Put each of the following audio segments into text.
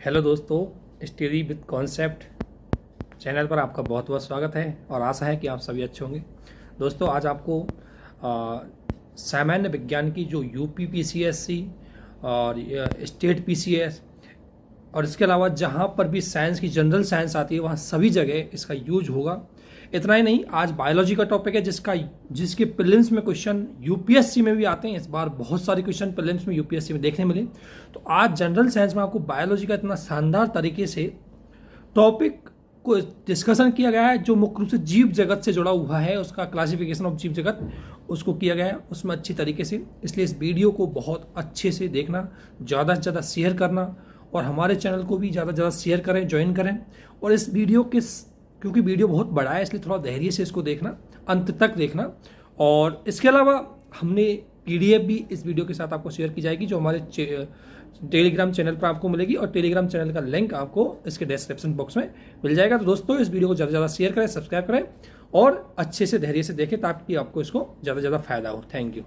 Hello दोस्तों, study with concept channel पर आपका बहुत बहुत स्वागत है और आशा है कि आप सभी अच्छे होंगे। दोस्तों, आज आपको सामान्य विज्ञान की जो यूपी पीसीएससी और स्टेट पीसीएस और इसके अलावा जहाँ पर भी साइंस की जनरल साइंस आती है वहाँ सभी जगह इसका यूज होगा। इतना ही नहीं, आज बायोलॉजी का टॉपिक है जिसके प्रीलिम्स में क्वेश्चन यूपीएससी में भी आते हैं। इस बार बहुत सारे क्वेश्चन प्रीलिम्स में यूपीएससी में देखने मिले। तो आज जनरल साइंस में आपको बायोलॉजी का इतना शानदार तरीके से टॉपिक को डिस्कशन किया गया है जो मुख्य रूप से जीव जगत से जुड़ा हुआ है, उसका क्लासिफिकेशन ऑफ जीव जगत उसको किया गया है उसमें अच्छी तरीके से। इसलिए इस वीडियो को बहुत अच्छे से देखना, ज़्यादा से ज़्यादा शेयर करना और हमारे चैनल को भी ज़्यादा से ज़्यादा शेयर करें, ज्वाइन करें। और इस वीडियो के क्योंकि वीडियो बहुत बड़ा है इसलिए थोड़ा धैर्य से इसको देखना, अंत तक देखना। और इसके अलावा हमने पीडीएफ भी इस वीडियो के साथ आपको शेयर की जाएगी जो हमारे टेलीग्राम चैनल पर आपको मिलेगी और टेलीग्राम चैनल का लिंक आपको इसके डिस्क्रिप्शन बॉक्स में मिल जाएगा। तो दोस्तों, इस वीडियो को ज़्यादा से ज़्यादा शेयर करें, सब्सक्राइब करें और अच्छे से धैर्य से देखें ताकि आपको इसको ज़्यादा से ज़्यादा फायदा हो। Thank you.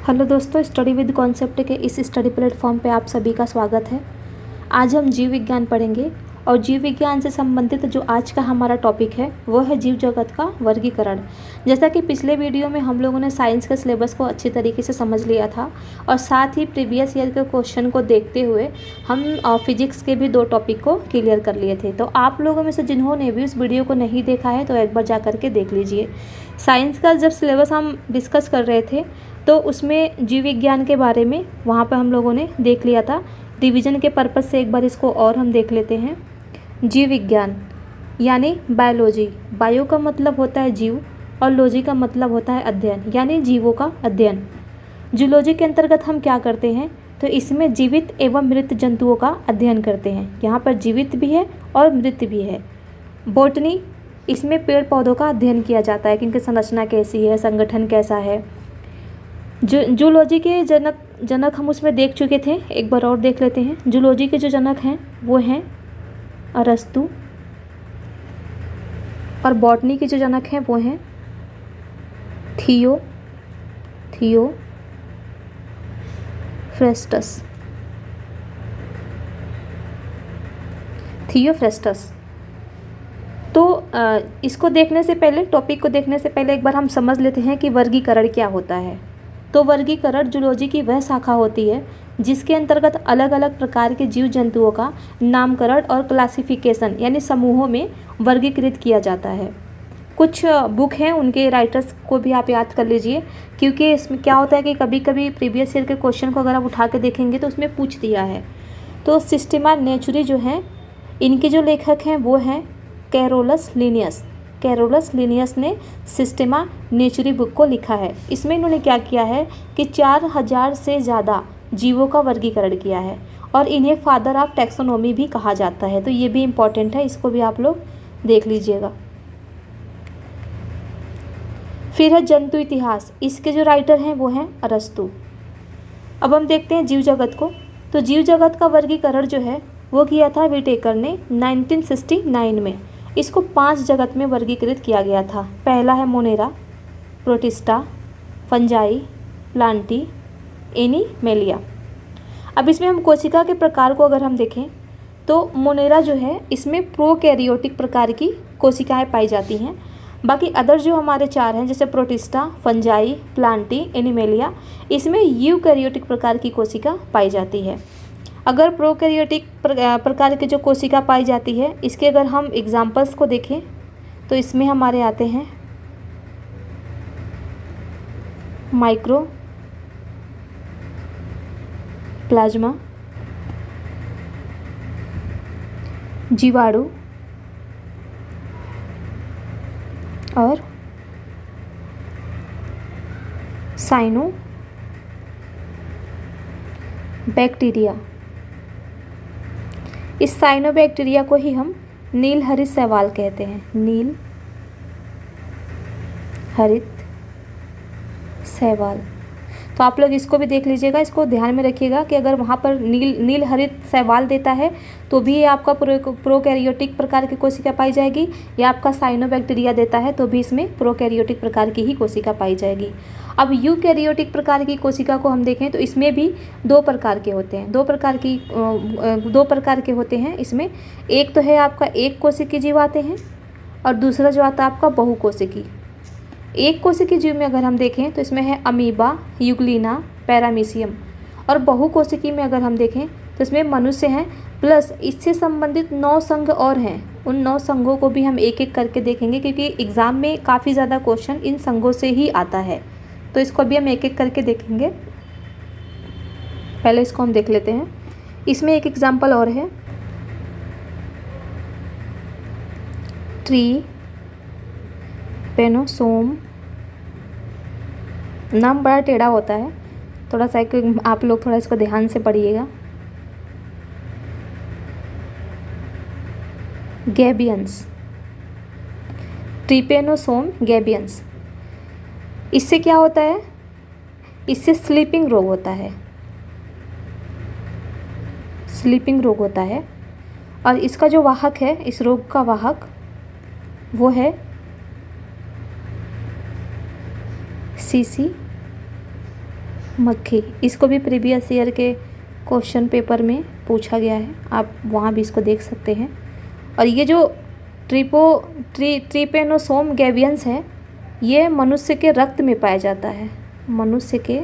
हेलो दोस्तों, स्टडी विद कॉन्सेप्ट के इस स्टडी प्लेटफॉर्म पे आप सभी का स्वागत है। आज हम जीव विज्ञान पढ़ेंगे और जीव विज्ञान से संबंधित जो आज का हमारा टॉपिक है वो है जीव जगत का वर्गीकरण। जैसा कि पिछले वीडियो में हम लोगों ने साइंस के सिलेबस को अच्छी तरीके से समझ लिया था और साथ ही प्रीवियस ईयर के क्वेश्चन को देखते हुए हम फिजिक्स के भी 2 टॉपिक को क्लियर कर लिए थे। तो आप लोगों में से जिन्होंने भी उस वीडियो को नहीं देखा है तो एक बार जा कर के देख लीजिए। साइंस का जब सिलेबस हम डिस्कस कर रहे थे तो उसमें जीव विज्ञान के बारे में वहाँ पर हम लोगों ने देख लिया था। रिवीजन के पर्पज़ से एक बार इसको और हम देख लेते हैं। जीव विज्ञान यानी बायोलॉजी, बायो का मतलब होता है जीव और लॉजी का मतलब होता है अध्ययन, यानी जीवों का अध्ययन। जूलॉजी के अंतर्गत हम क्या करते हैं तो इसमें जीवित एवं मृत जंतुओं का अध्ययन करते हैं। यहाँ पर जीवित भी है और मृत भी है। बॉटनी, इसमें पेड़ पौधों का अध्ययन किया जाता है कि इनकी संरचना कैसी है, संगठन कैसा है। जूलॉजी के जनक हम उसमें देख चुके थे, एक बार और देख लेते हैं। जूलॉजी के जो जनक हैं वो हैं अरस्तु और बॉटनी के जो जनक हैं वो हैं थियोफ्रेस्टस। तो इसको देखने से पहले, टॉपिक को देखने से पहले एक बार हम समझ लेते हैं कि वर्गीकरण क्या होता है। तो वर्गीकरण जूलॉजी की वह शाखा होती है जिसके अंतर्गत अलग अलग प्रकार के जीव जंतुओं का नामकरण और क्लासिफिकेशन यानी समूहों में वर्गीकृत किया जाता है। कुछ बुक हैं, उनके राइटर्स को भी आप याद कर लीजिए, क्योंकि इसमें क्या होता है कि कभी कभी प्रीवियस ईयर के क्वेश्चन को अगर आप उठा के देखेंगे तो उसमें पूछ दिया है। तो सिस्टेमा नेचुरी जो हैं, इनके जो लेखक हैं वो हैं कैरोलस लिनियस। कैरोलस लिनियस ने सिस्टेमा नेचुरी बुक को लिखा है। इसमें इन्होंने क्या किया है कि 4000 से ज़्यादा जीवों का वर्गीकरण किया है और इन्हें फादर ऑफ टैक्सोनॉमी भी कहा जाता है। तो ये भी इम्पॉर्टेंट है, इसको भी आप लोग देख लीजिएगा। फिर है जंतु इतिहास, इसके जो राइटर हैं वो हैं अरस्तु। अब हम देखते हैं जीव जगत को। तो जीव जगत का वर्गीकरण जो है वो किया था विटेकर ने 1969 में। इसको 5 जगत में वर्गीकृत किया गया था। पहला है मोनेरा, प्रोटिस्टा, फंजाई, प्लांटी, एनीमेलिया। अब इसमें हम कोशिका के प्रकार को अगर हम देखें तो मोनेरा जो है इसमें प्रोकैरियोटिक प्रकार की कोशिकाएं पाई जाती हैं। बाकी अदर जो हमारे 4 हैं जैसे प्रोटिस्टा, फंजाई, प्लांटी, एनीमेलिया, इसमें यूकैरियोटिक प्रकार की कोशिका पाई जाती है। अगर प्रोकैरियोटिक प्रकार की जो कोशिका पाई जाती है, इसके अगर हम एग्जाम्पल्स को देखें तो इसमें हमारे आते हैं माइक्रो प्लाज्मा, जीवाणु और साइनो बैक्टीरिया। इस साइनोबैक्टीरिया को ही हम नील हरित शैवाल कहते हैं। नील हरित शैवाल। तो आप लोग इसको भी देख लीजिएगा, इसको ध्यान में रखिएगा कि अगर वहाँ पर नील हरित शैवाल देता है तो भी आपका प्रोकैरियोटिक प्रकार की कोशिका पाई जाएगी, या आपका साइनोबैक्टीरिया देता है तो भी इसमें प्रोकैरियोटिक प्रकार की ही कोशिका पाई जाएगी। अब यूकैरियोटिक प्रकार की कोशिका को हम देखें तो इसमें भी दो प्रकार के होते हैं, दो प्रकार के होते हैं इसमें। एक तो है आपका एक कोशिकीय जीव आते हैं और दूसरा जो आता है आपका बहुकोशिकीय। एक कोशिकीय जीव में अगर हम देखें तो इसमें है अमीबा, यूग्लिना, पैरामीशियम। और बहुकोशिकीय में अगर हम देखें तो इसमें मनुष्य हैं प्लस इससे संबंधित 9 संघ और हैं। उन 9 संघों को भी हम एक एक करके देखेंगे क्योंकि एग्ज़ाम में काफ़ी ज़्यादा क्वेश्चन इन संघों से ही आता है, तो इसको भी हम एक एक करके देखेंगे। पहले इसको हम देख लेते हैं। इसमें एक एग्जाम्पल और है, ट्रिपेनोसोम। नाम बड़ा टेढ़ा होता है, थोड़ा सा आप लोग थोड़ा इसको ध्यान से पढ़िएगा। गैबियंस, ट्रिपेनोसोम गैबियंस। इससे क्या होता है? इससे स्लीपिंग रोग होता है, स्लीपिंग रोग होता है। और इसका जो वाहक है, इस रोग का वाहक वो है सीसी मक्खी। इसको भी प्रीवियस ईयर के क्वेश्चन पेपर में पूछा गया है, आप वहाँ भी इसको देख सकते हैं। और ये जो ट्रिपेनोसोम गैबियंस है, ये मनुष्य के रक्त में पाया जाता है, मनुष्य के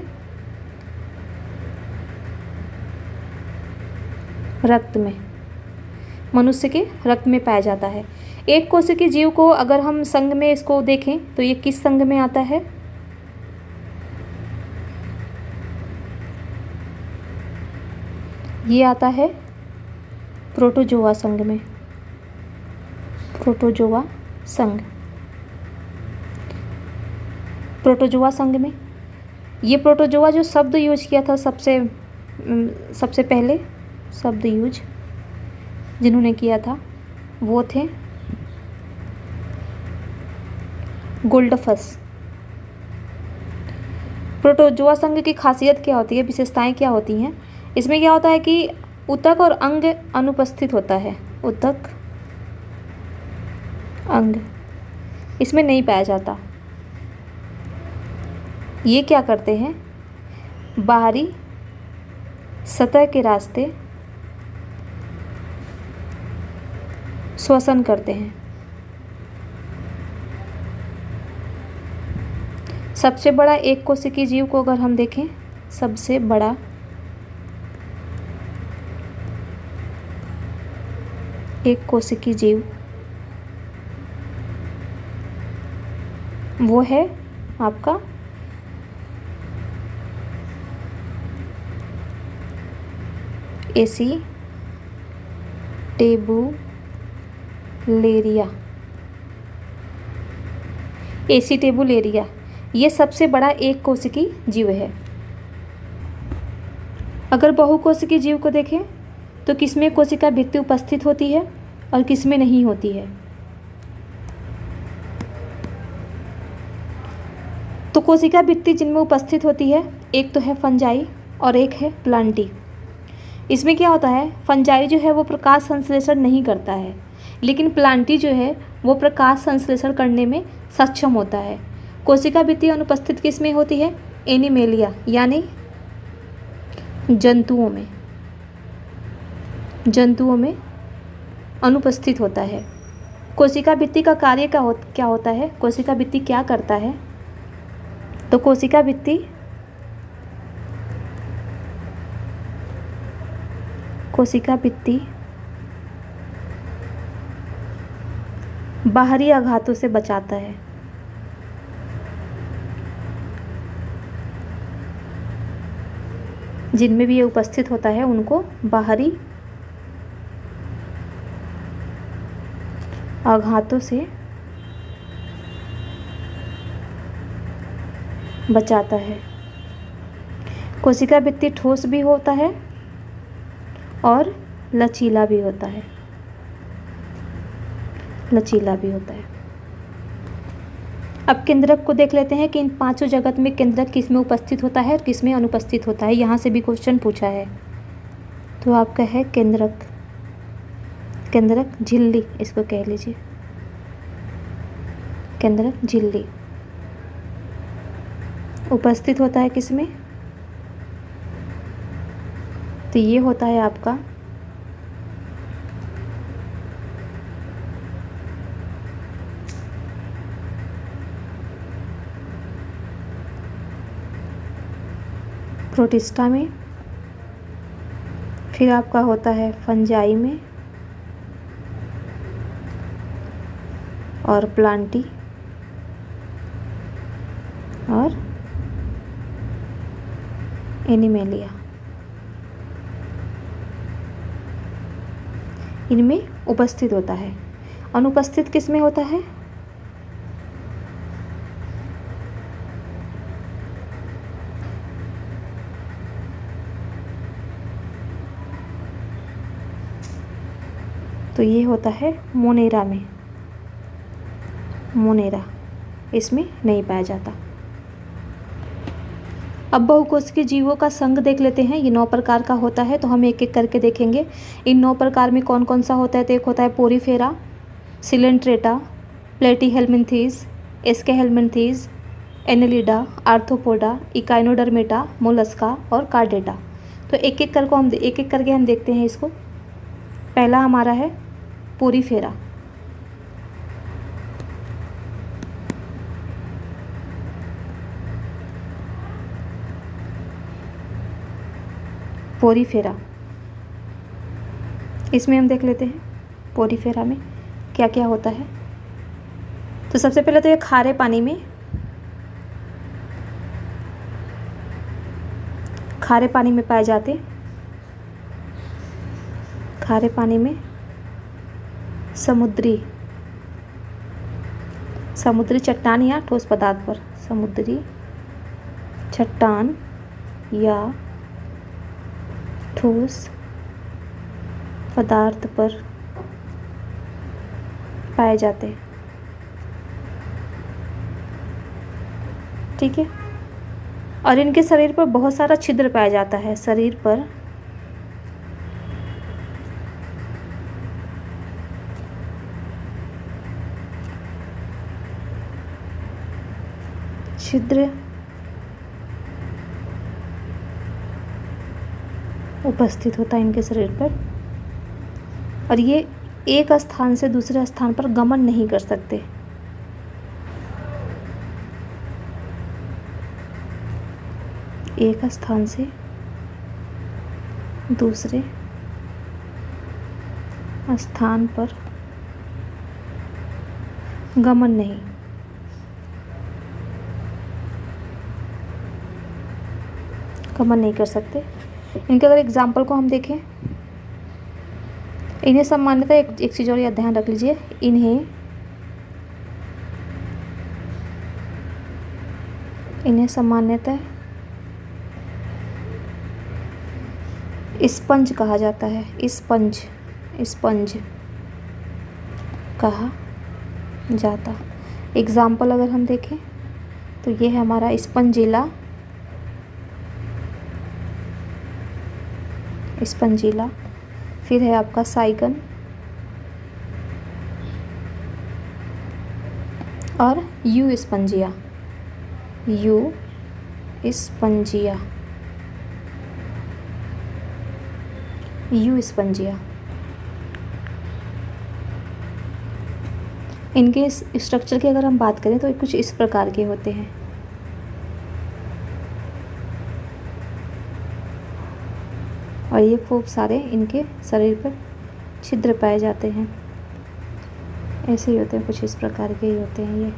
रक्त में पाया जाता है। एक कोशिकीय जीव को अगर हम संघ में इसको देखें तो ये किस संघ में आता है? ये आता है प्रोटोजोआ संघ में, प्रोटोजोआ संघ में। ये प्रोटोजोआ जो शब्द यूज किया था सबसे पहले शब्द यूज जिन्होंने किया था वो थे गोल्डफस। प्रोटोजोआ संघ की खासियत क्या होती है, विशेषताएं क्या होती हैं? इसमें क्या होता है कि ऊतक और अंग अनुपस्थित होता है, ऊतक अंग इसमें नहीं पाया जाता। ये क्या करते हैं? बाहरी सतह के रास्ते श्वसन करते हैं। सबसे बड़ा एक कोशिकीय जीव को अगर हम देखें, सबसे बड़ा एक कोशिकीय जीव वो है आपका एसीटेबुलेरिया। ये सबसे बड़ा एक कोशिकीय जीव है। अगर बहुकोशिकीय जीव को देखें तो किसमें कोशिका भित्ति उपस्थित होती है और किसमें नहीं होती है? तो कोशिका भित्ति जिनमें उपस्थित होती है, एक तो है फंजाई और एक है प्लांटी। इसमें क्या होता है? फंजाई जो है वो प्रकाश संश्लेषण नहीं करता है, लेकिन प्लांटी जो है वो प्रकाश संश्लेषण करने में सक्षम होता है। कोशिका भित्ति अनुपस्थित किस में होती है? एनिमेलिया यानी जंतुओं में अनुपस्थित होता है। कोशिका भित्ति का कार्य क्या होता है? कोशिका भित्ति क्या करता है? तो कोशिका भित्ति बाहरी आघातों से बचाता है। जिनमें भी ये उपस्थित होता है उनको बाहरी आघातों से बचाता है। कोशिका भित्ति ठोस भी होता है और लचीला भी होता है, अब केंद्रक को देख लेते हैं कि इन पांचों जगत में केंद्रक किस में उपस्थित होता है और किस में अनुपस्थित होता है। यहाँ से भी क्वेश्चन पूछा है। तो आपका है केंद्रक झिल्ली, इसको कह लीजिए केंद्रक झिल्ली। उपस्थित होता है किसमें? तो ये होता है आपका प्रोटिस्टा में, फिर आपका होता है फंजाई में और प्लांटी और एनिमेलिया। इनमें उपस्थित होता है। अनुपस्थित किस में होता है? तो ये होता है मोनेरा में। मोनेरा इसमें नहीं पाया जाता। अब बहुकोशिकीय जीवों का संघ देख लेते हैं। ये 9 प्रकार का होता है, तो हम एक एक करके देखेंगे। इन 9 प्रकार में कौन कौन सा होता है? तो एक होता है Porifera, Coelenterata, Platyhelminthes, Aschelminthes, Annelida, Arthropoda, Echinodermata, Mollusca और कार्डेटा। तो एक एक करके हम देखते हैं इसको। पहला हमारा है पोरीफेरा। पोरीफेरा, इसमें हम देख लेते हैं पोरीफेरा में क्या क्या होता है। तो सबसे पहले तो ये खारे पानी में पाए जाते। खारे पानी में समुद्री चट्टान या ठोस पदार्थ पर, समुद्री चट्टान या ठोस पदार्थ पर पाए जाते हैं। ठीक है। और इनके शरीर पर बहुत सारा छिद्र पाया जाता है। शरीर पर छिद्र उपस्थित होता है इनके शरीर पर, और ये एक स्थान से दूसरे स्थान पर गमन नहीं कर सकते। एक स्थान से दूसरे स्थान पर गमन नहीं कर सकते। इनके अगर एग्जाम्पल को हम देखें, इन्हें सामान्यतः एक चीज़ और याद ध्यान रख लीजिए, इन्हें सामान्यतः स्पंज कहा जाता है। स्पंज कहा जाता। एग्जाम्पल अगर हम देखें तो ये है हमारा स्पंजीला, फिर है आपका साइगन और यू स्पंजिया। इनके स्ट्रक्चर की अगर हम बात करें तो कुछ इस प्रकार के होते हैं। और ये खूब सारे इनके शरीर पर छिद्र पाए जाते हैं। ऐसे ही होते हैं, कुछ इस प्रकार के ही होते हैं ये,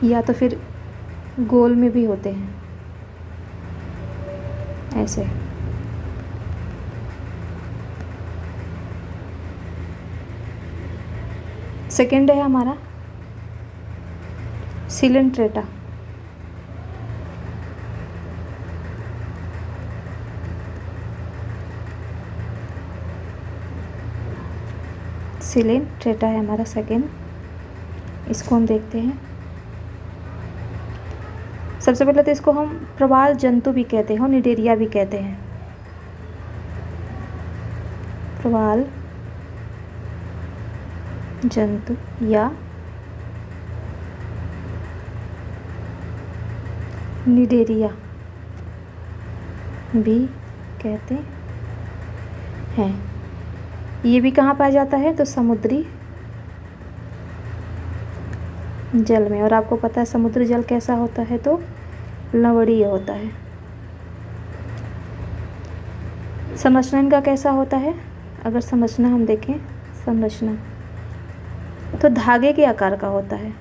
या तो फिर गोल में भी होते हैं ऐसे। सेकेंड है हमारा सिलेंट्रेटा। सिलेंट्रेटा है हमारा सेकेंड। इसको हम देखते हैं। सबसे पहले तो इसको हम प्रवाल जंतु भी कहते हैं और निडेरिया भी कहते हैं। प्रवाल जंतु या निडेरिया भी कहते हैं। ये भी कहाँ पाया जाता है? तो समुद्री जल में। और आपको पता है समुद्री जल कैसा होता है? तो लवणीय होता है। संरचना इनका कैसा होता है? अगर संरचना हम देखें, संरचना तो धागे के आकार का होता है।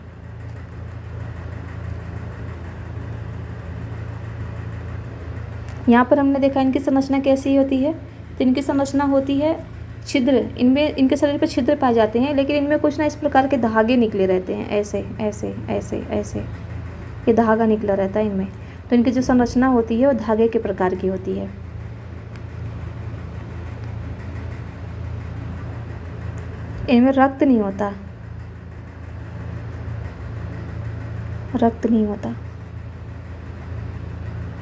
यहाँ पर हमने देखा इनकी संरचना कैसी होती है। तो इनकी संरचना होती है छिद्र, इनमें इनके शरीर पर छिद्र पाए जाते हैं, लेकिन इनमें कुछ ना इस प्रकार के धागे निकले रहते हैं, ऐसे ऐसे ऐसे ऐसे ये धागा निकला रहता है इनमें। तो इनकी जो संरचना होती है वो धागे के प्रकार की होती है। इनमें रक्त नहीं होता, रक्त नहीं होता,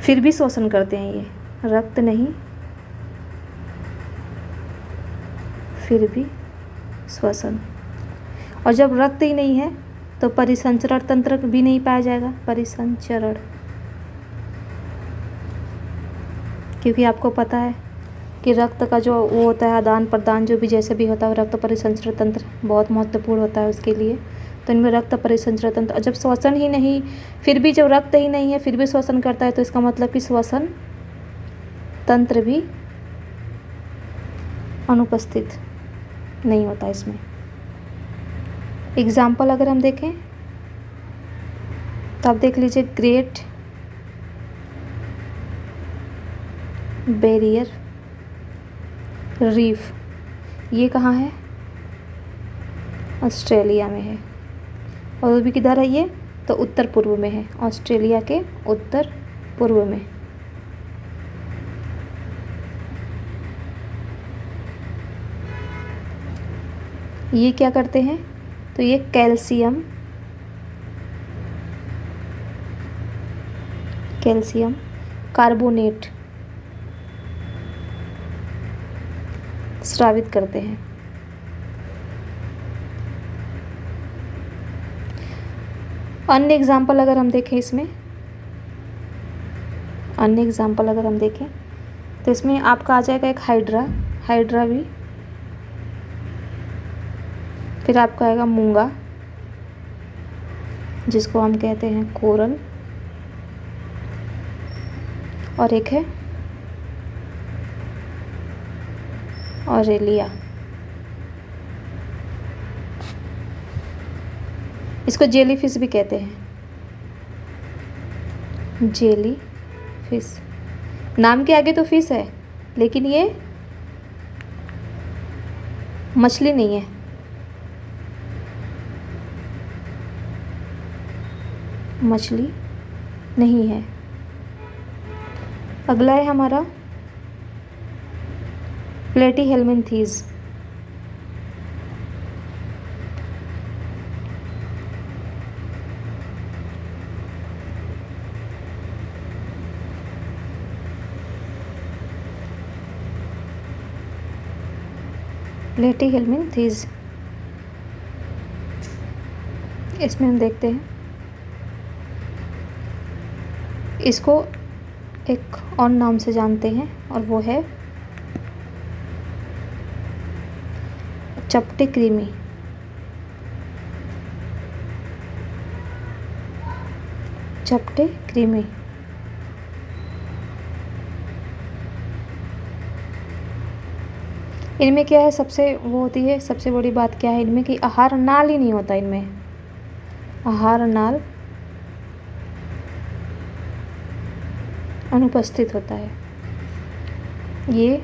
फिर भी श्वसन करते हैं ये। रक्त नहीं, फिर भी श्वसन। और जब रक्त ही नहीं है तो परिसंचरण तंत्र भी नहीं पाया जाएगा। परिसंचरण, क्योंकि आपको पता है कि रक्त का जो वो होता है आदान प्रदान जो भी जैसे भी होता है, रक्त परिसंचरण तंत्र बहुत महत्वपूर्ण होता है उसके लिए। तो इनमें रक्त परिसंचरण तंत्र, और जब श्वसन ही नहीं, फिर भी जब रक्त ही नहीं है फिर भी श्वसन करता है, तो इसका मतलब कि श्वसन तंत्र भी अनुपस्थित नहीं होता इसमें। एग्जाम्पल अगर हम देखें तो आप देख लीजिए, ग्रेट बैरियर रीफ, ये कहाँ है? ऑस्ट्रेलिया में है। और वो भी किधर है ये? तो उत्तर पूर्व में है, ऑस्ट्रेलिया के उत्तर पूर्व में। ये क्या करते हैं? तो ये कैल्शियम कार्बोनेट स्रावित करते हैं। अन्य एग्जाम्पल अगर हम देखें इसमें, अन्य एग्जाम्पल अगर हम देखें तो इसमें आपका आ जाएगा एक हाइड्रा भी, फिर आपका आएगा मूंगा जिसको हम कहते हैं कोरल, और एक है ऑरेलिया। इसको जेली फिश भी कहते हैं, जेली फिश। नाम के आगे तो फिश है, लेकिन ये मछली नहीं है। मछली नहीं है। अगला है हमारा प्लेटीहेल्मिन्थीज। प्लेटीहेल्मिन्थीज, इसमें हम देखते हैं इसको एक और नाम से जानते हैं, और वो है चपटे कृमि। चपटे कृमि इनमें क्या है, सबसे वो होती है, सबसे बड़ी बात क्या है इनमें कि आहार नाल ही नहीं होता इनमें। आहार नाल अनुपस्थित होता है। ये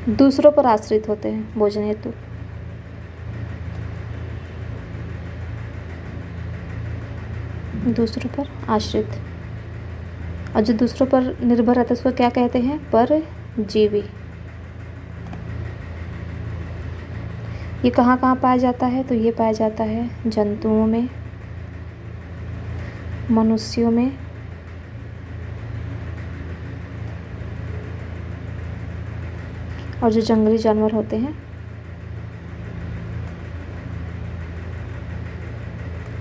दूसरों पर आश्रित होते हैं भोजन हेतु। दूसरों पर आश्रित, और जो दूसरों पर निर्भर रहता है उसको क्या कहते हैं? परजीवी। ये कहाँ कहाँ पाया जाता है? तो ये पाया जाता है जंतुओं में, मनुष्यों में, और जो जंगली जानवर होते हैं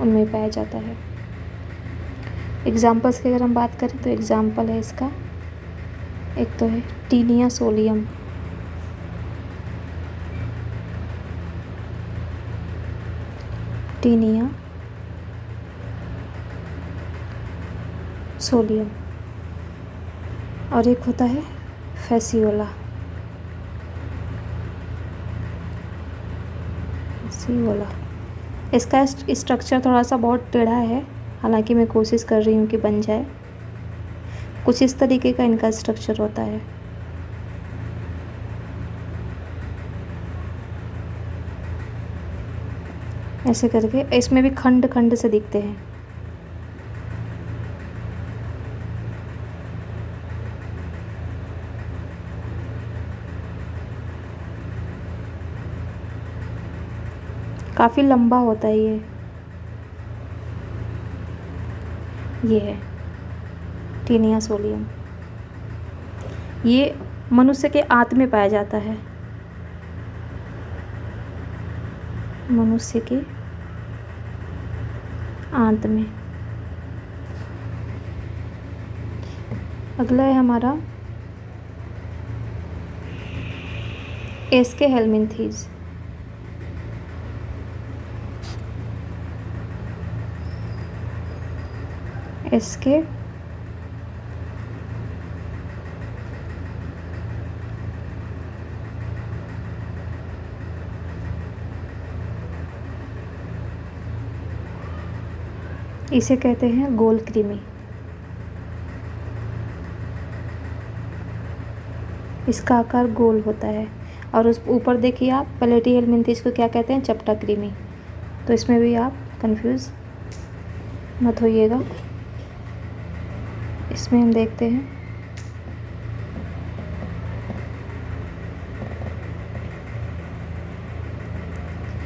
उनमें पाया जाता है। एग्जाम्पल्स की अगर हम बात करें तो एग्जाम्पल है इसका, एक तो है टीनिया सोलियम, टीनिया सोलियम, और एक होता है फैसियोला, फैसियोला। इसका स्ट्रक्चर थोड़ा सा बहुत टेढ़ा है, हालांकि मैं कोशिश कर रही हूँ कि बन जाए। कुछ इस तरीके का इनका स्ट्रक्चर होता है। ऐसे करके इसमें भी खंड खंड से दिखते हैं। काफ़ी लंबा होता है ये है टीनिया सोलियम। ये मनुष्य के आंत में पाया जाता है, मनुष्य के आंत में। अगला है हमारा एस्के हेलमिंथीज। एस्के इसे कहते हैं गोल कृमि। इसका आकार गोल होता है, और उस ऊपर देखिए आप प्लेटी हेलमिंथीज को क्या कहते हैं, चपटा कृमि। तो इसमें भी आप कंफ्यूज मत होइएगा। इसमें हम देखते हैं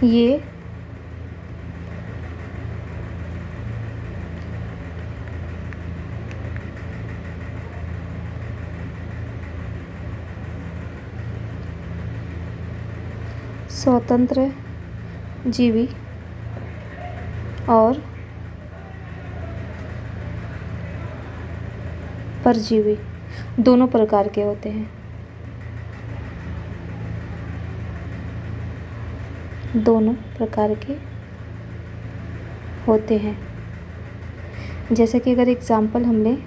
ये स्वतंत्र जीवी और परजीवी दोनों प्रकार के होते हैं, दोनों प्रकार के होते हैं। जैसे कि अगर एग्जाम्पल हम लें,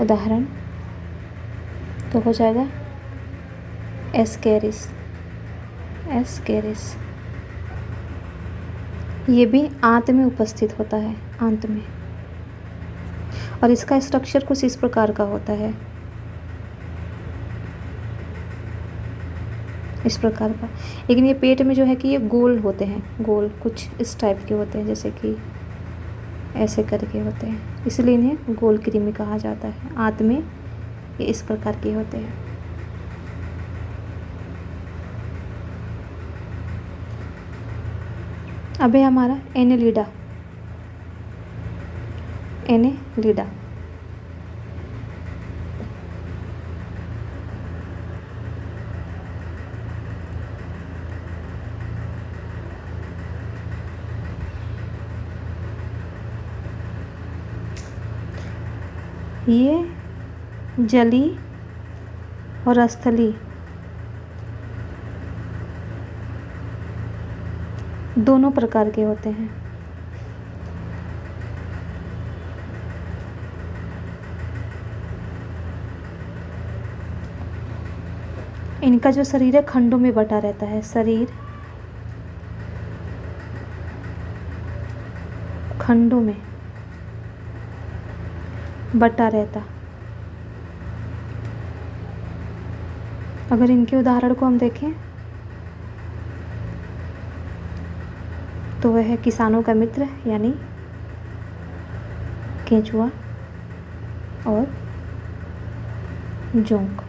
उदाहरण तो हो जाएगा एस्केरिस। एस्केरिस ये भी आंत में उपस्थित होता है, आंत में, और इसका स्ट्रक्चर कुछ इस प्रकार का होता है, इस प्रकार का। लेकिन ये पेट में जो है कि ये गोल होते हैं, गोल कुछ इस टाइप के होते हैं, जैसे कि ऐसे करके होते हैं, इसलिए इन्हें गोल कृमि कहा जाता है। आंत में ये इस प्रकार के होते हैं। अब है हमारा एनेलिडा। एनेलिडा ये जली और स्थली दोनों प्रकार के होते हैं। इनका जो शरीर है खंडों में बटा रहता है, शरीर खंडों में बटा रहता। अगर इनके उदाहरण को हम देखें तो वह है किसानों का मित्र यानी केंचुआ और जोंक।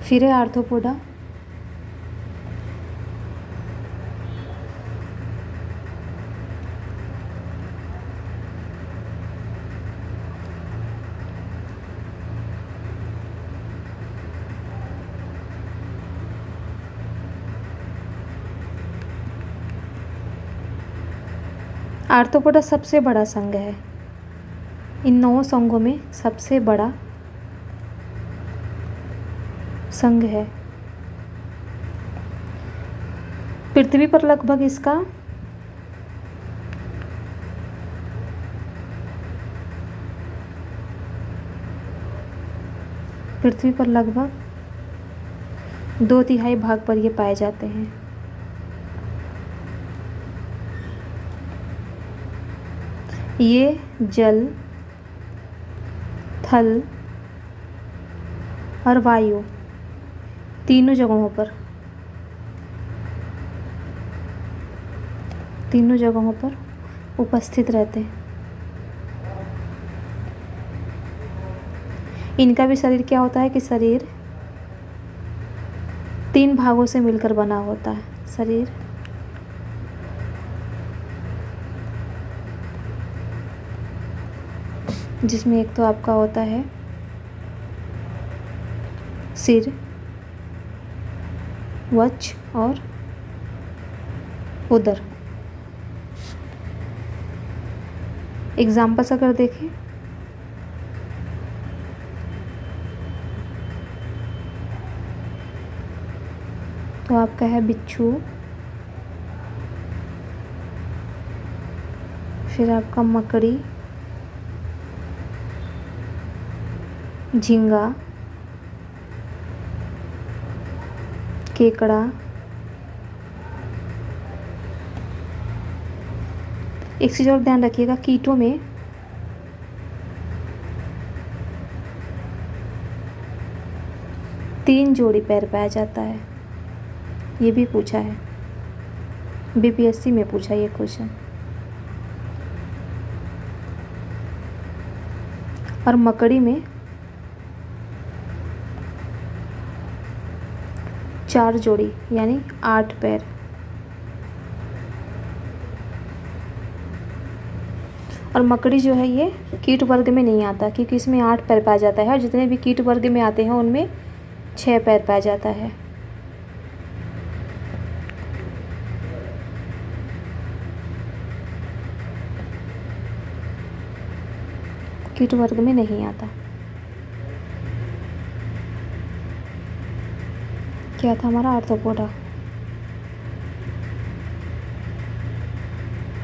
फिर है आर्थ्रोपोडा। आर्थ्रोपोडा सबसे बड़ा संघ है। इन 9 संघों में सबसे बड़ा संघ है। पृथ्वी पर लगभग इसका पृथ्वी पर लगभग 2/3 भाग पर ये पाए जाते हैं। ये जल, थल और वायु तीनों जगहों पर उपस्थित रहते हैं। इनका भी शरीर क्या होता है कि शरीर 3 भागों से मिलकर बना होता है। शरीर जिसमें एक तो आपका होता है सिर, वक्ष और उदर। एग्जाम्पल्स अगर देखें तो आपका है बिच्छू, फिर आपका मकड़ी, झींगा, केकड़ा। एक चीज़ और ध्यान रखिएगा, कीटों में तीन जोड़ी पैर पाया जाता है। ये भी पूछा है, बीपीएससी में पूछा ये क्वेश्चन। और मकड़ी में 4 जोड़ी यानी 8 पैर। और मकड़ी जो है ये कीट वर्ग में नहीं आता, क्योंकि इसमें 8 पैर पाया जाता है। और जितने भी कीट वर्ग में आते हैं उनमें 6 पैर पाया जाता है। कीट वर्ग में नहीं आता। क्या था हमारा आर्थ्रोपोडा,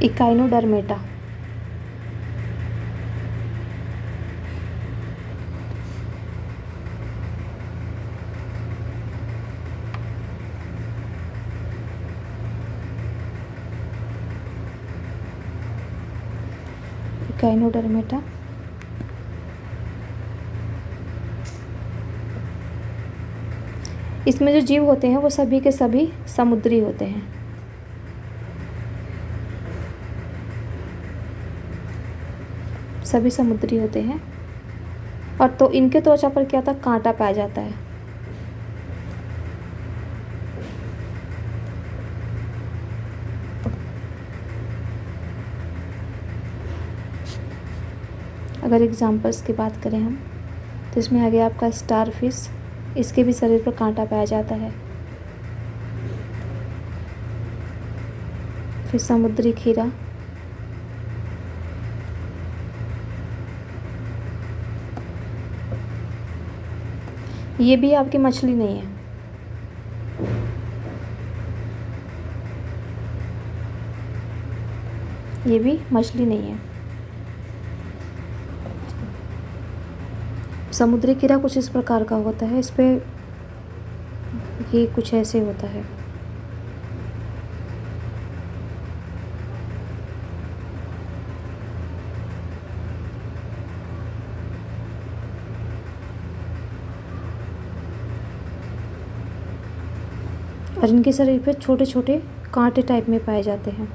इकाइनोडर्मेटा। इकाइनोडर्मेटा इसमें जो जीव होते हैं वो सभी के सभी समुद्री होते हैं। सभी समुद्री होते हैं। और तो इनके त्वचा पर क्या था, कांटा पाया जाता है। अगर एग्जाम्पल्स की बात करें हम तो इसमें आ गया आपका स्टारफिश। इसके भी शरीर पर कांटा पाया जाता है। फिर समुद्री खीरा, ये भी आपकी मछली नहीं है। ये भी मछली नहीं है। समुद्री कीड़ा कुछ इस प्रकार का होता है। इस पे ये कुछ ऐसे होता है। और इनके शरीर पे छोटे छोटे कांटे टाइप में पाए जाते हैं।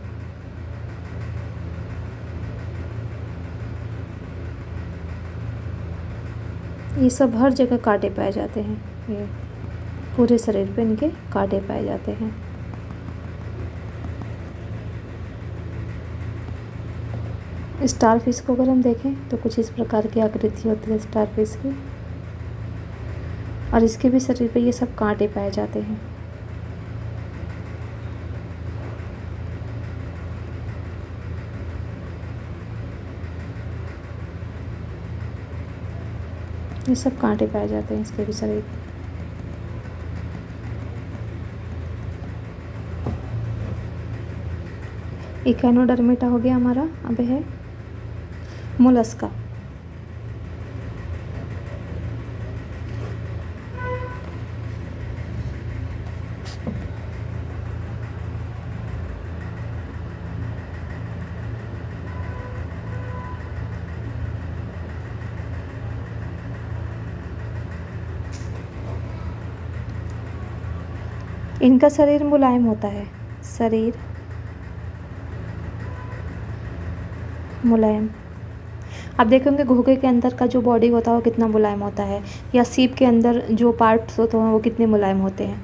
ये सब हर जगह कांटे पाए जाते हैं। ये पूरे शरीर पे इनके कांटे पाए जाते हैं। स्टारफिश को अगर हम देखें तो कुछ इस प्रकार की आकृति होती है स्टारफिश की। और इसके भी शरीर पे ये सब कांटे पाए जाते हैं। ये सब कांटे पाए जाते हैं इसके भी शरीर। इकोनोडर्मेटा हो गया हमारा। अब है मोलस्का। इनका शरीर मुलायम होता है, शरीर मुलायम। आप देखेंगे घोंघे के अंदर का जो बॉडी होता है वो कितना मुलायम होता है, या सीप के अंदर जो पार्ट्स होते हैं वो कितने मुलायम होते हैं।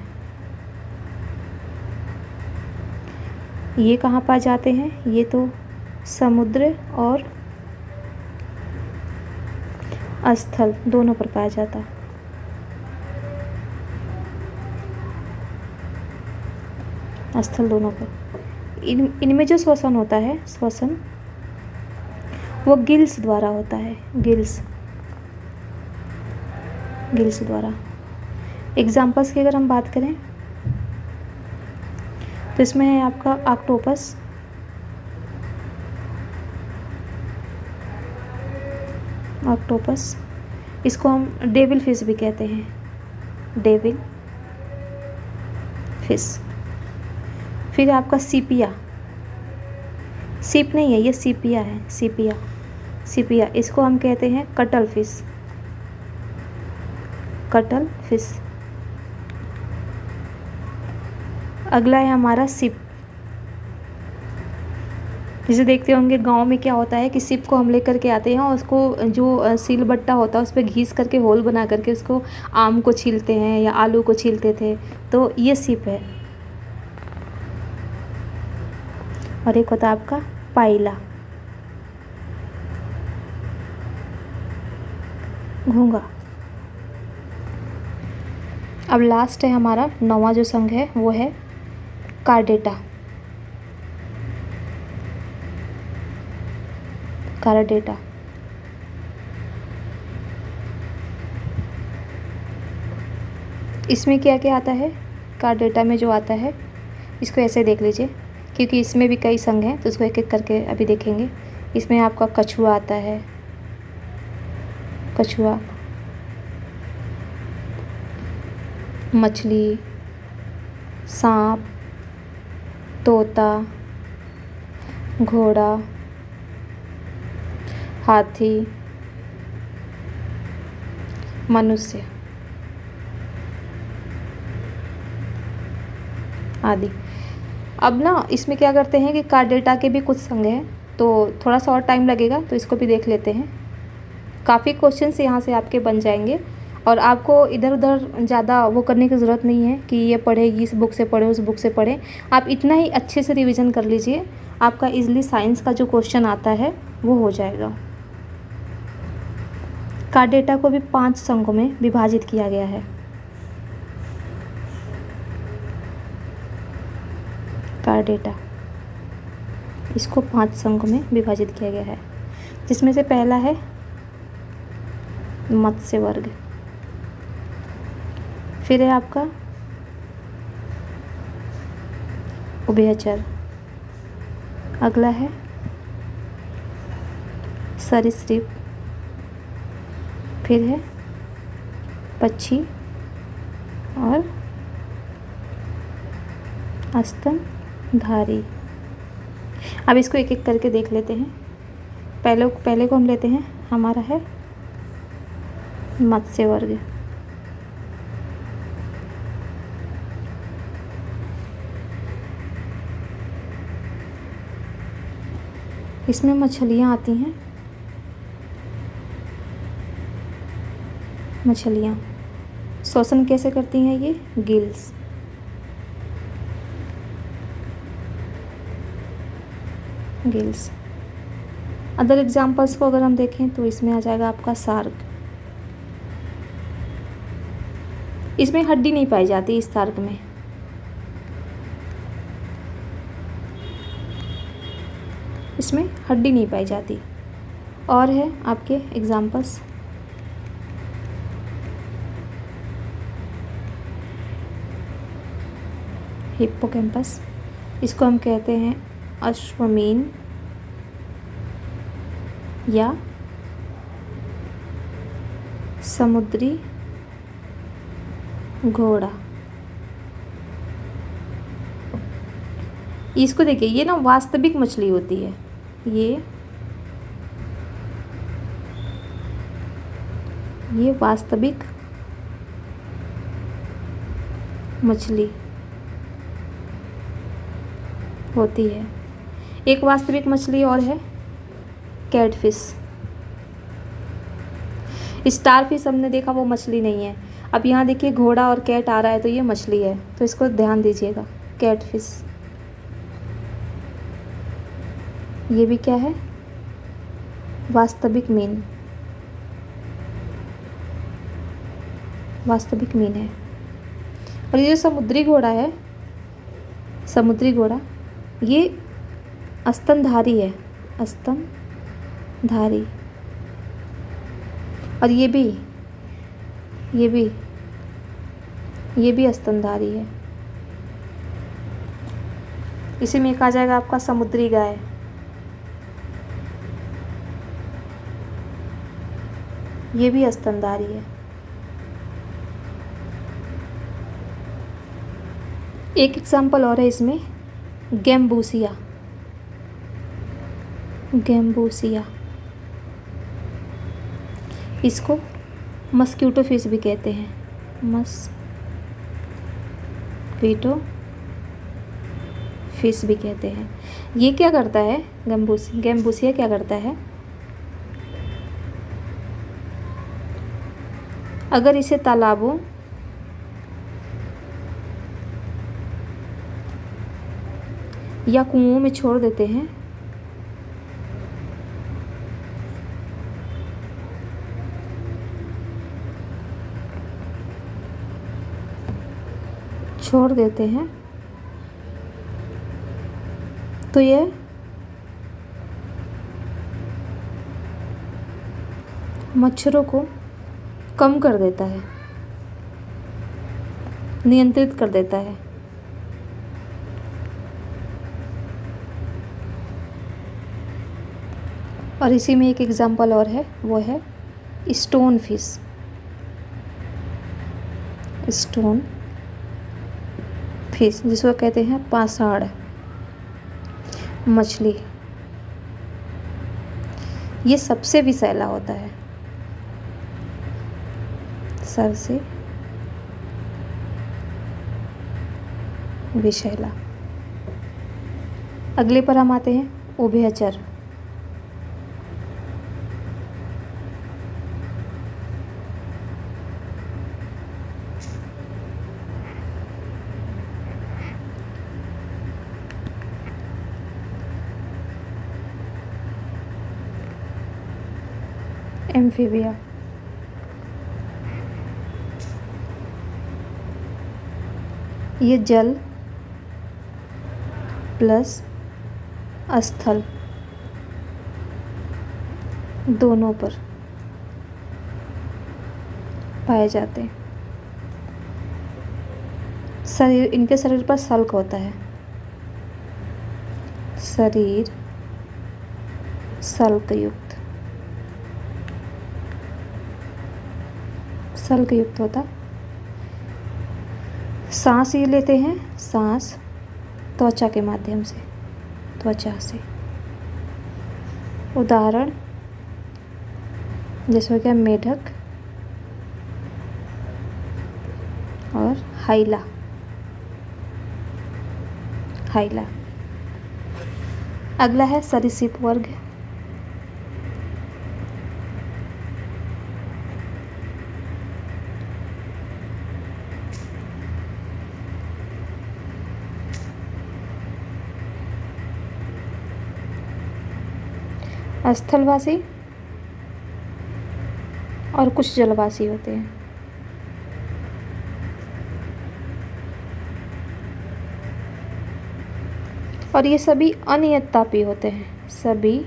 ये कहाँ पाए जाते हैं? ये तो समुद्र और स्थल दोनों पर पाया जाता है। स्थल दोनों पर। इनमें जो श्वसन होता है, श्वसन वो गिल्स द्वारा होता है, गिल्स द्वारा। एग्जाम्पल्स की अगर हम बात करें तो इसमें है आपका ऑक्टोपस, इसको हम डेविल फिश भी कहते हैं, डेविल फिश। फिर आपका सीपिया, सीप नहीं है ये, सीपिया है, सीपिया इसको हम कहते हैं कटल फिश, अगला है हमारा सिप। जैसे देखते होंगे गांव में क्या होता है कि सिप को हम लेकर के आते हैं और उसको जो सील बट्टा होता है उस पर घीस करके होल बना करके उसको आम को छीलते हैं या आलू को छीलते थे, तो ये सिप है। और एक होता है आपका पाइला, घोंघा। अब लास्ट है हमारा 9वां जो संघ है वो है कार्डेटा, इसमें क्या क्या आता है? कार्डेटा में जो आता है, इसको ऐसे देख लीजिए क्योंकि इसमें भी कई संघ हैं तो उसको एक एक करके अभी देखेंगे। इसमें आपका कछुआ आता है, कछुआ, मछली, सांप, तोता, घोड़ा, हाथी, मनुष्य आदि। अब ना इसमें क्या करते हैं कि कार्डेटा के भी कुछ संघ हैं, तो थोड़ा सा और टाइम लगेगा तो इसको भी देख लेते हैं। काफ़ी क्वेश्चंस यहाँ से आपके बन जाएंगे और आपको इधर उधर ज़्यादा वो करने की ज़रूरत नहीं है कि ये पढ़े, इस बुक से पढ़े, उस बुक से पढ़े। आप इतना ही अच्छे से रिवीजन कर लीजिए, आपका इजली साइंस का जो क्वेश्चन आता है वो हो जाएगा। कार्डेटा को भी 5 संघों में विभाजित किया गया है। कार्डेटा, इसको 5 संघों में विभाजित किया गया है, जिसमें से पहला है मत्स्य वर्ग, फिर है आपका उभयचर, अगला है सरीसृप, फिर है पक्षी और स्तनधारी। अब इसको एक एक करके देख लेते हैं। पहले को हम लेते हैं, हमारा है मत्स्य वर्ग। इसमें मछलियाँ आती हैं, मछलियाँ श्वसन कैसे करती हैं? ये गिल्स, अदर एग्जाम्पल्स को अगर हम देखें तो इसमें आ जाएगा आपका शार्क। इसमें हड्डी नहीं पाई जाती, इस शार्क में। इसमें हड्डी नहीं पाई जाती। और है आपके एग्जाम्पल्स हिप्पोकैम्पस, इसको हम कहते हैं अश्वमीन या समुद्री घोड़ा। इसको देखिए, ये ना वास्तविक मछली होती है, ये वास्तविक मछली होती है। एक वास्तविक मछली और है कैटफिश। स्टारफिश हमने देखा, वो मछली नहीं है। अब यहाँ देखिए घोड़ा और कैट आ रहा है, तो ये मछली है, तो इसको ध्यान दीजिएगा। कैटफिश, ये भी क्या है? वास्तविक मीन, वास्तविक मीन है। और ये जो समुद्री घोड़ा है, समुद्री घोड़ा, ये स्तनधारी है, स्तनधारी। और ये भी स्तनधारी है। इसी में एक आ जाएगा आपका समुद्री गाय। ये भी स्तनधारी है। एक एग्जाम्पल और है इसमें, गैम्बूसिया। गैम्बूसिया, इसको मस्क्यूटो फिश भी कहते हैं, मस्क्यूटो फिश भी कहते हैं। ये क्या करता है? गैम्बूसिया क्या करता है? अगर इसे तालाबों या कुओं में छोड़ देते हैं, तो ये मच्छरों को कम कर देता है, नियंत्रित कर देता है। और इसी में एक एग्जाम्पल और है, वो है स्टोन फिश। स्टोन फिश, जिसको कहते हैं पाषाण मछली। ये सबसे विषैला होता है, सबसे विषैला। अगले पर हम आते हैं, उभयचर। एम्फीबिया, ये जल प्लस स्थल दोनों पर पाए जाते हैं। इनके शरीर पर सल्क होता है, शरीर सल्क युक्त होता। सांस ये लेते हैं, सांस त्वचा के माध्यम से, त्वचा से। उदाहरण जैसे हो गया मेढक और हाइला। अगला है सरीसृप वर्ग। स्थलवासी और कुछ जलवासी होते हैं। और ये सभी अनियत तापी होते हैं, सभी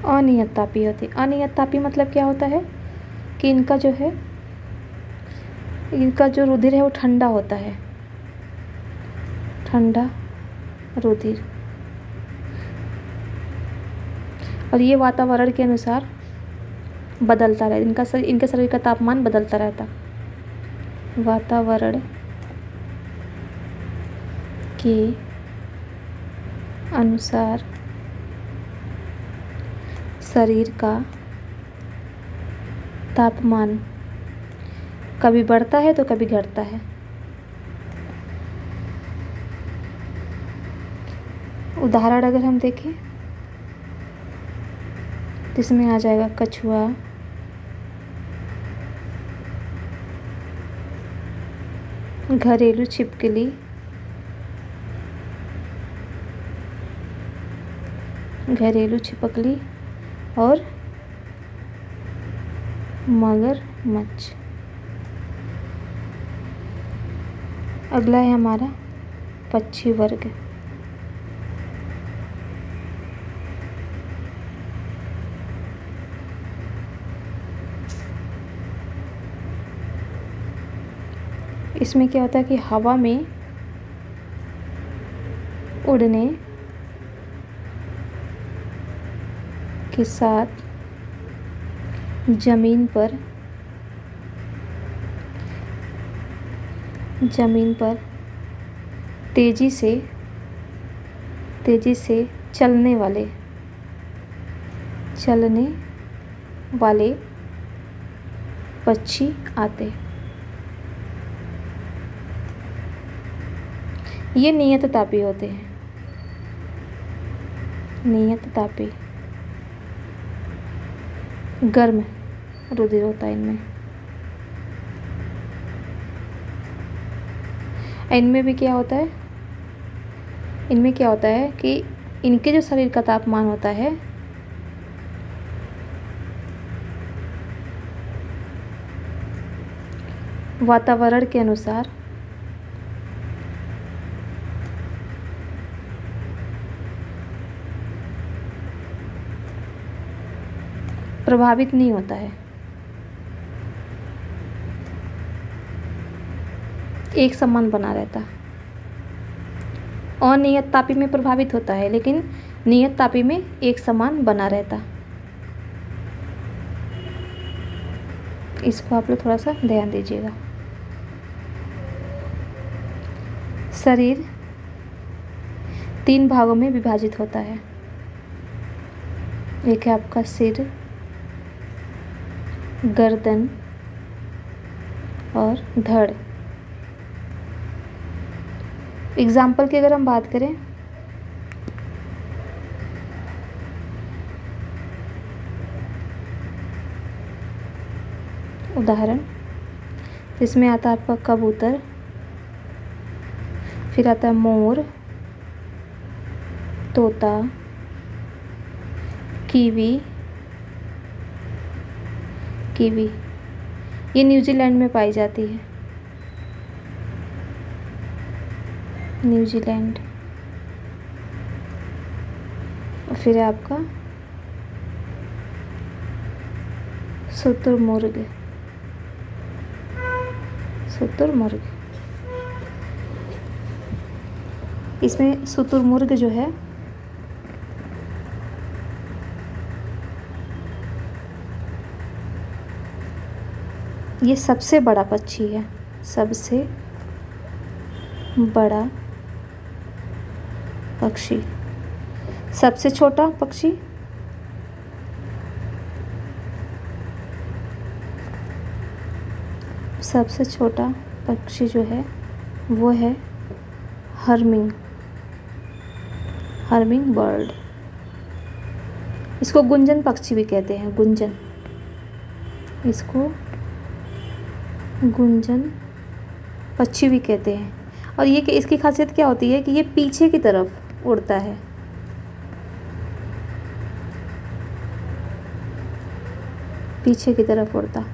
अनियत तापी होते हैं। अनियत तापी मतलब क्या होता है कि इनका जो है इनका जो रुधिर है वो ठंडा होता है, ठंडा रुधिर, और ये वातावरण के अनुसार बदलता रहता, इनके शरीर का तापमान बदलता रहता। वातावरण के अनुसार शरीर का तापमान कभी बढ़ता है तो कभी घटता है। उदाहरण अगर हम देखें जिसमें आ जाएगा कछुआ, घरेलू छिपकली, घरेलू छिपकली और मगरमच्छ। अगला है हमारा पक्षी वर्ग। इसमें क्या होता है कि हवा में उड़ने के साथ जमीन पर तेजी से चलने वाले पक्षी आते। ये नियततापी होते हैं, नियततापी, गर्म रुधिर होता है इनमें। इनमें भी क्या होता है, इनमें क्या होता है कि इनके जो शरीर का तापमान होता है वातावरण के अनुसार प्रभावित नहीं होता है, एक समान बना रहता। अनियत तापी में प्रभावित होता है लेकिन नियत तापी में एक समान बना रहता। इसको आप लोग थोड़ा सा ध्यान दीजिएगा। शरीर 3 भागों में विभाजित होता है। एक है आपका सिर, गर्दन और धड़। एग्जाम्पल की अगर हम बात करें उदाहरण, इसमें आता है आपका कबूतर, फिर आता है मोर, तोता, कीवी, ये न्यूजीलैंड में पाई जाती है, न्यूजीलैंड। और फिर है आपका शुतुरमुर्ग, इसमें शुतुरमुर्ग जो है ये सबसे बड़ा पक्षी है, सबसे बड़ा पक्षी। सबसे छोटा पक्षी जो है वो है हर्मिंग बर्ड। इसको गुंजन पक्षी भी कहते हैं, गुंजन, इसको गुंजन पक्षी भी कहते हैं। और ये कि इसकी खासियत क्या होती है कि ये पीछे की तरफ उड़ता है, पीछे की तरफ उड़ता।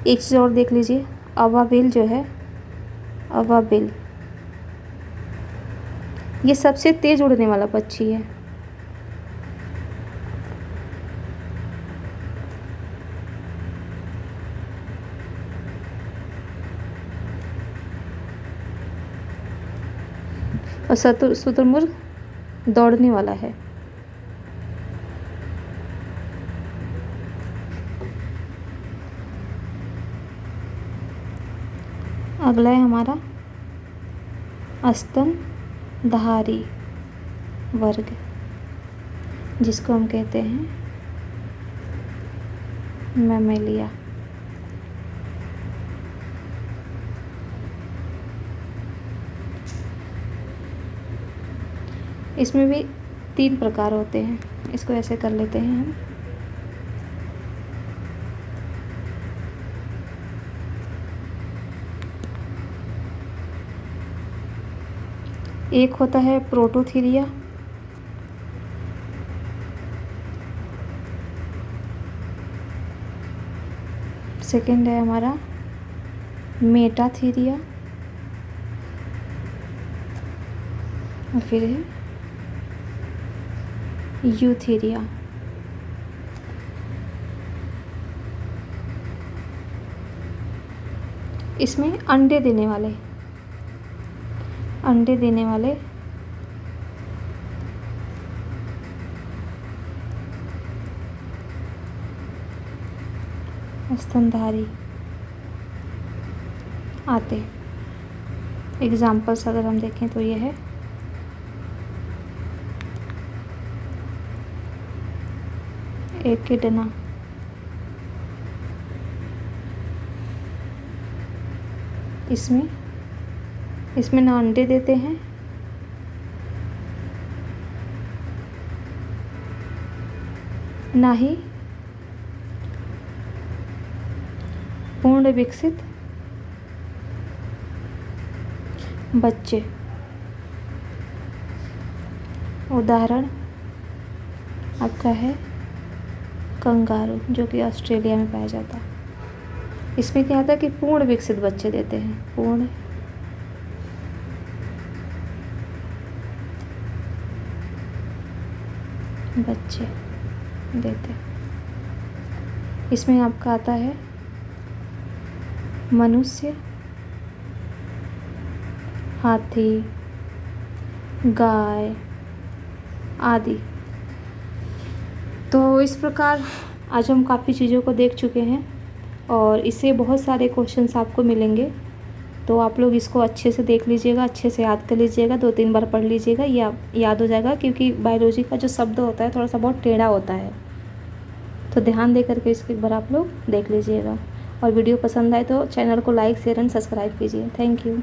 एक चीज़ और देख लीजिए, अवाबिल जो है, अवाबिल ये सबसे तेज़ उड़ने वाला पक्षी है। और शुतुरमुर्ग दौड़ने वाला है। अगला है हमारा स्तनधारी वर्ग, जिसको हम कहते हैं मैमेलिया। इसमें भी 3 प्रकार होते हैं, इसको ऐसे कर लेते हैं हम। एक होता है प्रोटोथीरिया, सेकंड है हमारा मेटाथीरिया, और फिर है यूथीरिया। इसमें अंडे देने वाले स्तनधारी आते। एग्जाम्पल्स अगर हम देखें तो ये है एकिडना, इसमें ना अंडे देते हैं ना ही पूर्ण विकसित बच्चे। उदाहरण आपका है कंगारू, जो कि ऑस्ट्रेलिया में पाया जाता है। इसमें क्या आता है कि पूर्ण विकसित बच्चे देते हैं, पूर्ण बच्चे देते। इसमें आपका आता है मनुष्य, हाथी, गाय आदि। तो इस प्रकार आज हम काफ़ी चीज़ों को देख चुके हैं और इससे बहुत सारे क्वेश्चंस आपको मिलेंगे। तो आप लोग इसको अच्छे से देख लीजिएगा, अच्छे से याद कर लीजिएगा, 2-3 बार पढ़ लीजिएगा, याद हो जाएगा। क्योंकि बायोलॉजी का जो शब्द होता है थोड़ा सा बहुत टेढ़ा होता है, तो ध्यान दे करके इसको एक बार आप लोग देख लीजिएगा। और वीडियो पसंद आए तो चैनल को लाइक, शेयर एंड सब्सक्राइब कीजिए। Thank you.